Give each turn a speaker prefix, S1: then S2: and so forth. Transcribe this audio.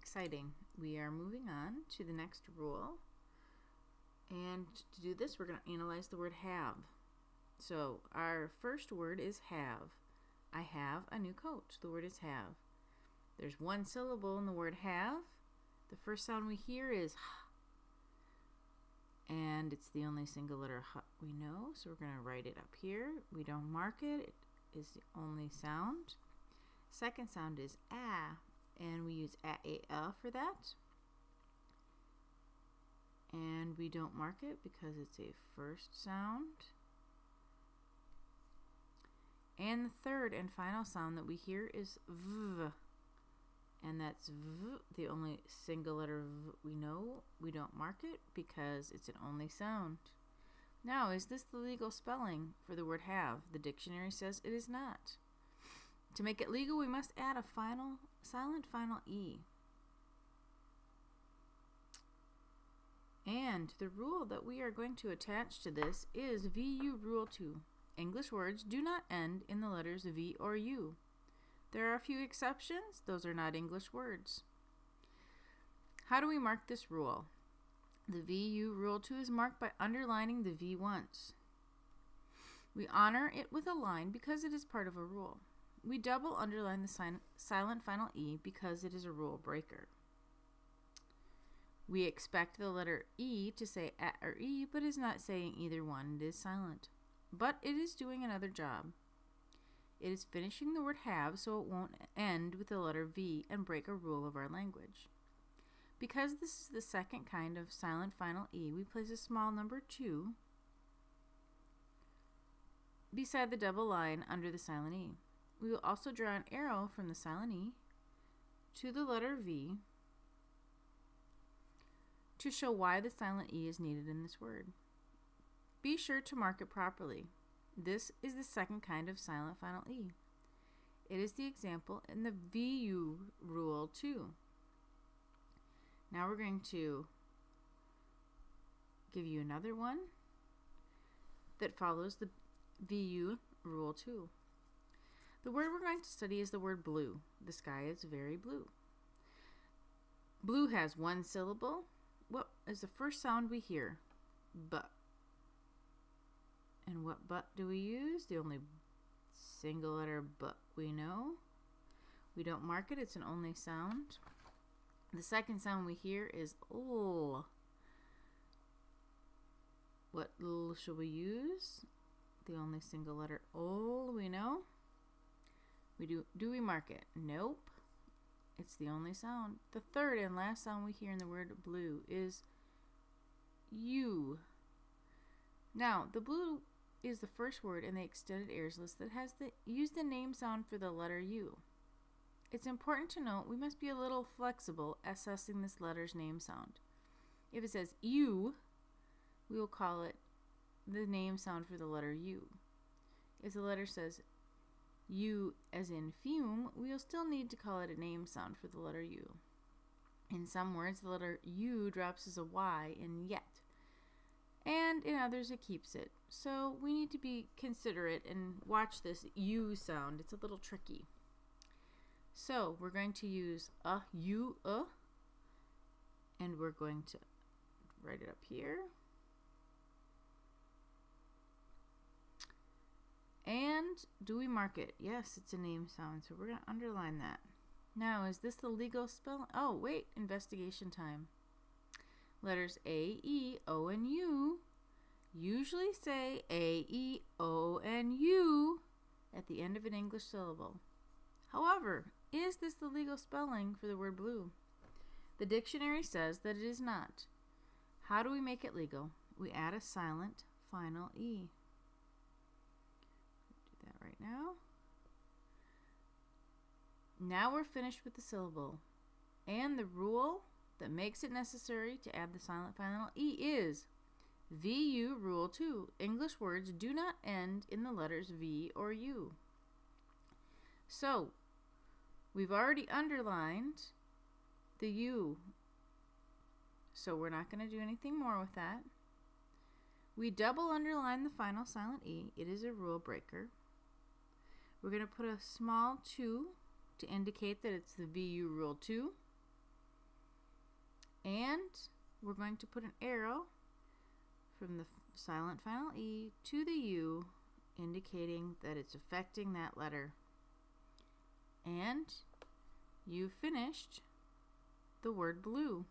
S1: exciting. We are moving on to the next rule. And to do this, we're going to analyze the word have. So our first word is have. I have a new coat. The word is have. There's one syllable in the word have. The first sound we hear is h. And it's the only single letter h we know, so we're going to write it up here. We don't mark it. It is the only sound. Second sound is a, and we use a for that. And we don't mark it because it's a first sound. And the third and final sound that we hear is v. And that's v, the only single letter v we know. We don't mark it because it's an only sound. Now, is this the legal spelling for the word have? The dictionary says it is not. To make it legal, we must add a silent final E. And the rule that we are going to attach to this is VU Rule 2. English words do not end in the letters V or U. There are a few exceptions. Those are not English words. How do we mark this rule? The VU Rule 2 is marked by underlining the V once. We honor it with a line because it is part of a rule. We double underline the silent final E because it is a rule breaker. We expect the letter E to say A or E, but is not saying either one. It is silent. But it is doing another job. It is finishing the word have so it won't end with the letter V and break a rule of our language. Because this is the second kind of silent final E, we place a small number 2 beside the double line under the silent E. We will also draw an arrow from the silent E to the letter V to show why the silent E is needed in this word. Be sure to mark it properly. This is the second kind of silent final E. It is the example in the VU Rule 2. Now we're going to give you another one that follows the VU Rule 2. The word we're going to study is the word blue. The sky is very blue. Blue has one syllable. What is the first sound we hear? But. And what but do we use? The only single letter but we know. We don't mark it. It's an only sound. The second sound we hear is l. What l should we use? The only single letter l we know. Do we mark it? Nope. It's the only sound. The third and last sound we hear in the word blue is U. Now, the blue is the first word in the extended airs list that has use the name sound for the letter U. It's important to note we must be a little flexible assessing this letter's name sound. If it says U, we will call it the name sound for the letter U. If the letter says U as in fume, we'll still need to call it a name sound for the letter U. In some words, the letter U drops as a Y in yet, and in others it keeps it. So we need to be considerate and watch this U sound. It's a little tricky. So we're going to use a, U, and we're going to write it up here. And do we mark it? Yes, it's a name sound, so we're going to underline that. Now, is this the legal spelling? Oh, wait, investigation time. Letters A, E, O, and U usually say A, E, O, and U at the end of an English syllable. However, is this the legal spelling for the word blue? The dictionary says that it is not. How do we make it legal? We add a silent final E. Right now. Now we're finished with the syllable. And the rule that makes it necessary to add the silent final E is VU Rule 2. English words do not end in the letters V or U. So, we've already underlined the U. So we're not going to do anything more with that. We double underline the final silent E. It is a rule breaker. We're going to put a small 2 to indicate that it's the VU Rule 2. And we're going to put an arrow from the silent final E to the U, indicating that it's affecting that letter. And you finished the word blue.